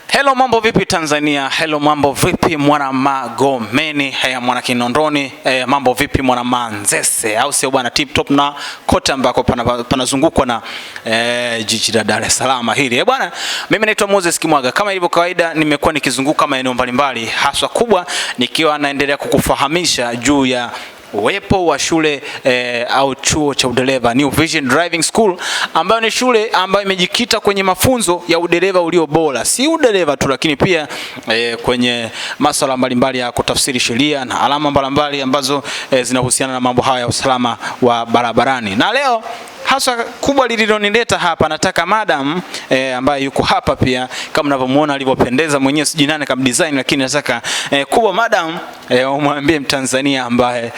Hello, mambo vipi Tanzania? Hello, mambo vipi mwana Magomeni? Mwana Kinondoni? Mambo vipi mwana Manzese? Au sio bwana? Tip top na kote ambako panazungukwa na jiji la Dar es Salaam hili. Bwana, mimi naitwa Moses Kimwaga. Kama ilivyo kawaida, nimekuwa nikizunguka maeneo mbalimbali, haswa kubwa nikiwa naendelea kukufahamisha juu ya uwepo wa shule au chuo cha udereva New Vision Driving School, ambayo ni shule ambayo imejikita kwenye mafunzo ya udereva ulio bora. Si udereva tu, lakini pia kwenye masuala mbalimbali ya kutafsiri sheria na alama mbalimbali ambazo zinahusiana na mambo haya ya usalama wa barabarani. Na leo hasa kubwa lililonileta hapa, nataka madam ambaye yuko hapa pia, kama mnavyomuona alivyopendeza mwenyewe, sijui nani kama design, lakini nataka kubwa madam umwambie Mtanzania ambaye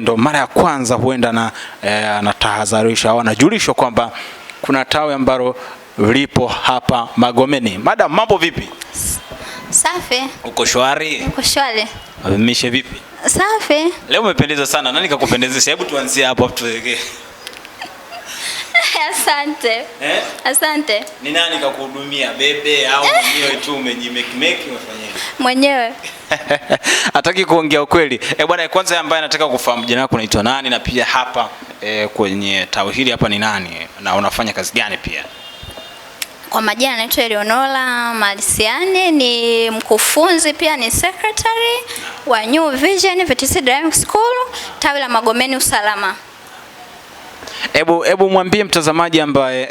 ndo mara ya kwanza huenda na anatahadharisha au anajulishwa kwamba kuna tawi ambalo lipo hapa Magomeni. Madam, mambo vipi? Safi. Uko shwari? Uko shwari. Mishe vipi? Safi. Leo umependeza sana. Nani kakupendezesha? Hebu tuanzie hapo tuweke. Asante. Asante. Ni nani kakuhudumia, bebe au mwenyewe tu umejimeki umefanya? Mwenyewe. Hataki kuongea ukweli. Bwana, kwanza ambaye anataka kufahamu jina lako unaitwa nani, na pia hapa kwenye tawi hili hapa ni nani na unafanya kazi gani pia? Kwa majina naitwa Eleonora Malisiani, ni mkufunzi pia ni secretary wa New Vision VTC Driving School, tawi la Magomeni Usalama. Ebu mwambie mtazamaji ambaye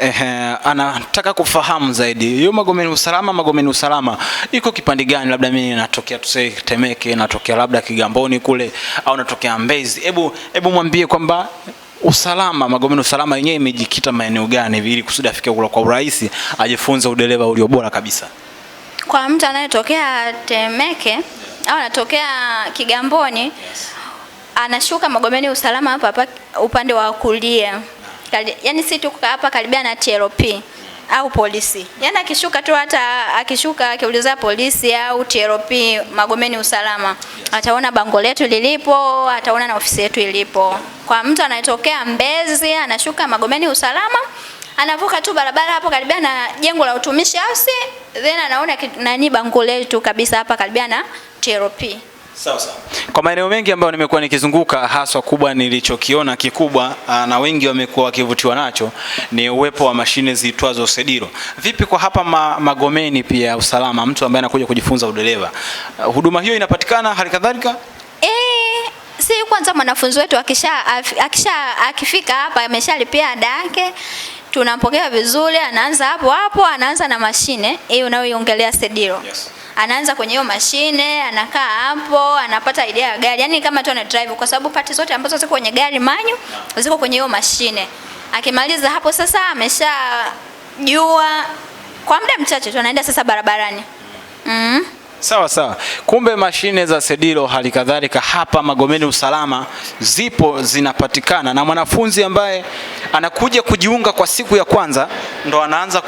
anataka kufahamu zaidi, hiyo Magomeni Usalama iko kipande gani? Labda mimi natokea tuseme Temeke, natokea labda Kigamboni kule, au natokea Mbezi. Ebu mwambie kwamba Magomeni Usalama yenyewe imejikita maeneo gani hivi, ili kusudi afike kule kwa urahisi ajifunze udereva ulio bora kabisa. Kwa mtu anayetokea Temeke au anatokea Kigamboni, anashuka Magomeni Usalama hapa upande wa kulia. Yaani si tuko hapa karibia na TLP au polisi. Yaani akishuka tu, hata akishuka akiuliza polisi au TLP Magomeni Usalama, ataona bango letu lilipo, ataona na ofisi yetu ilipo. Kwa mtu anayetokea Mbezi, anashuka Magomeni Usalama, anavuka tu barabara hapo karibia na jengo la utumishi house, then anaona nani bango letu kabisa hapa karibia na TLP. Sawa. Kwa maeneo mengi ambayo nimekuwa nikizunguka, haswa kubwa nilichokiona kikubwa na wengi wamekuwa wakivutiwa nacho ni uwepo wa mashine ziitwazo Sediro. Vipi kwa hapa Magomeni pia Usalama, mtu ambaye anakuja kujifunza udereva, huduma hiyo inapatikana hali kadhalika? Si kwanza mwanafunzi wetu akifika hapa ameshalipia ada yake, tunampokea vizuri, anaanza hapo anaanza na mashine hiyo unayoiongelea Sediro. Yes. Anaanza kwenye hiyo mashine, anakaa hapo, anapata idea ya gari. Yaani kama tu ana drive, kwa sababu pati zote ambazo ziko kwenye gari manyu ziko kwenye hiyo mashine. Akimaliza hapo sasa ameshajua, kwa muda mchache tu anaenda sasa barabarani. Sawa. Kumbe mashine za Sediro hali kadhalika hapa Magomeni Usalama zipo, zinapatikana, na mwanafunzi ambaye anakuja kujiunga kwa siku ya kwanza ndo anaanza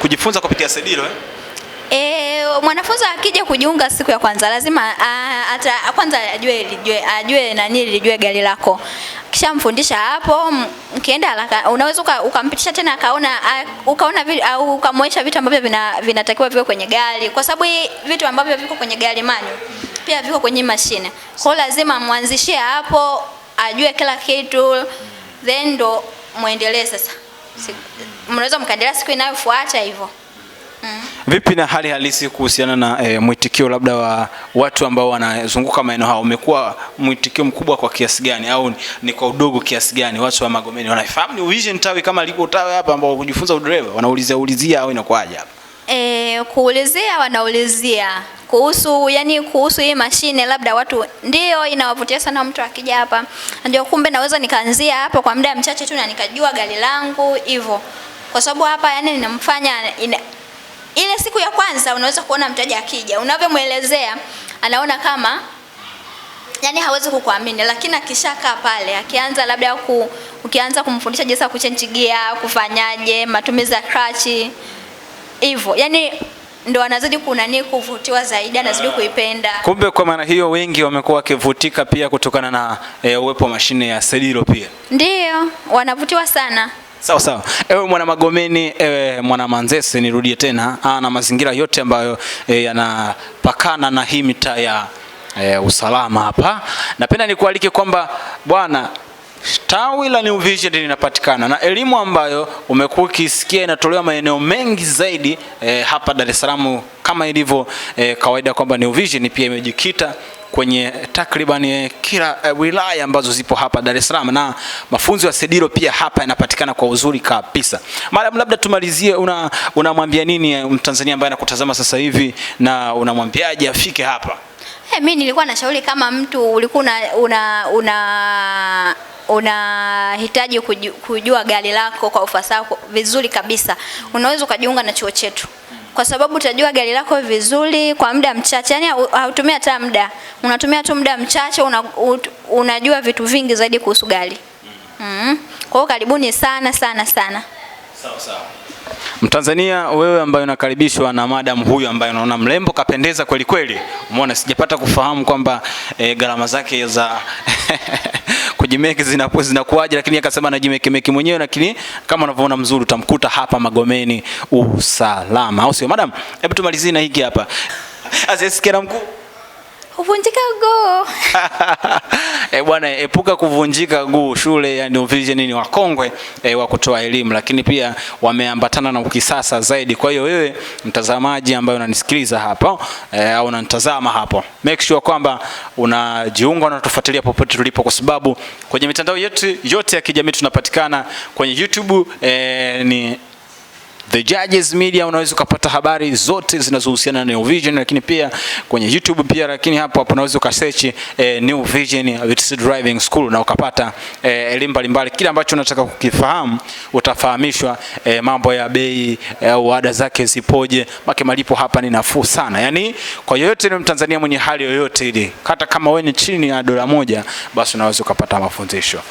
kujifunza kupitia Sediro. Mwanafunzi akija kujiunga siku ya kwanza lazima kwanza ajue gari lako. Kisha mfundisha hapo, mkienda haraka unaweza ukampitisha tena ukaona au ukamwonyesha vitu ambavyo vinatakiwa viwe kwenye gari, kwa sababu vitu ambavyo viko kwenye gari manyu pia viko kwenye mashine. Kwa hiyo lazima mwanzishie hapo, ajue kila kitu, then ndo muendelee sasa. Mnaweza mkaendelea siku inayofuata hivyo. Vipi na hali halisi kuhusiana na mwitikio labda wa watu ambao wanazunguka maeneo hao? Umekuwa mwitikio mkubwa kwa kiasi gani, au ni kwa udogo kiasi gani? Watu wa Magomeni wanafahamu ni Vision tawi kama liko tawi hapa ambao kujifunza udereva, wanaulizia au inakuaje hapa? Kuulizia, wanaulizia kuhusu hii mashine, labda watu ndio inawavutia sana mtu akija hapa. Ndio kumbe naweza nikaanzia hapa kwa muda mchache tu na nikajua gari langu hivyo. Kwa sababu hapa ninamfanya ile siku ya kwanza unaweza kuona mteja akija, unavyomuelezea anaona kama hawezi kukuamini, lakini akishakaa pale, akianza labda ukianza kumfundisha jinsi ya kuchange gear, kufanyaje, matumizi ya clutch hivyo, ndo anazidi kuvutiwa zaidi, anazidi kuipenda. Kumbe kwa maana hiyo wengi wamekuwa wakivutika pia kutokana na uwepo wa mashine ya Sediro pia. Ndio, wanavutiwa sana. Sawa sawa. Ewe mwana Magomeni, ewe mwana Manzese, nirudie tena na mazingira yote ambayo yanapakana na hii mitaa ya usalama hapa. Napenda nikualike kwamba bwana, tawi la New Vision linapatikana na elimu ambayo umekuwa ukisikia inatolewa maeneo mengi zaidi hapa Dar es Salaam, kama ilivyo kawaida kwamba New Vision pia imejikita kwenye takriban kila wilaya ambazo zipo hapa Dar es Salaam, na mafunzo ya Sedilo pia hapa yanapatikana kwa uzuri kabisa. Madam, labda tumalizie, unamwambia nini Mtanzania ambaye anakutazama sasa hivi, na unamwambiaje afike hapa? Mimi nilikuwa nashauri kama mtu ulikuwa unahitaji kujua gari lako kwa ufasaha vizuri kabisa, unaweza ukajiunga na chuo chetu. Kwa sababu utajua gari lako vizuri kwa muda mchache. Yaani hautumia hata muda. Unatumia tu muda mchache, unajua vitu vingi zaidi kuhusu gari. Kwa hiyo karibuni sana sana sana. Sawa sawa. Mtanzania, wewe ambaye unakaribishwa na madam huyu ambaye unaona mrembo kapendeza kweli kweli. Umeona, sijapata kufahamu kwamba gharama zake za kujimeki zinakuaje, lakini akasema anajimeki mwenyewe, lakini kama unavyoona mzuri utamkuta hapa Magomeni usalama, au sio madam? Hebu tumalizie na hiki hapa. Asisikira mkuu kuvunjika guu. Bwana, epuka kuvunjika guu. Shule ya New Vision ni wakongwe wa kutoa elimu, lakini pia wameambatana na ukisasa zaidi. Kwa hiyo wewe mtazamaji ambaye unanisikiliza hapa au unanitazama hapo, make sure kwamba unajiunga na tufuatilia popote tulipo, kwa sababu kwenye mitandao yetu yote ya kijamii tunapatikana. Kwenye YouTube ni The Judges Media, unaweza kupata habari zote zinazohusiana na New Vision, lakini pia kwenye YouTube pia, lakini hapo unaweza ukasearch New Vision Driving School na ukapata elimu mbalimbali. Kila ambacho unataka kukifahamu utafahamishwa, mambo ya bei au ada zake zipoje, malipo hapa ni nafuu sana. Yani kwa yoyote ni Mtanzania mwenye hali yoyote ile, hata kama wewe ni chini ya $1, basi unaweza ukapata mafundisho.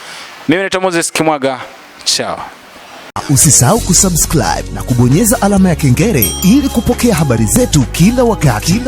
Mimi ni Moses Kimwaga, ciao. Usisahau kusubscribe na kubonyeza alama ya kengele ili kupokea habari zetu kila wakati.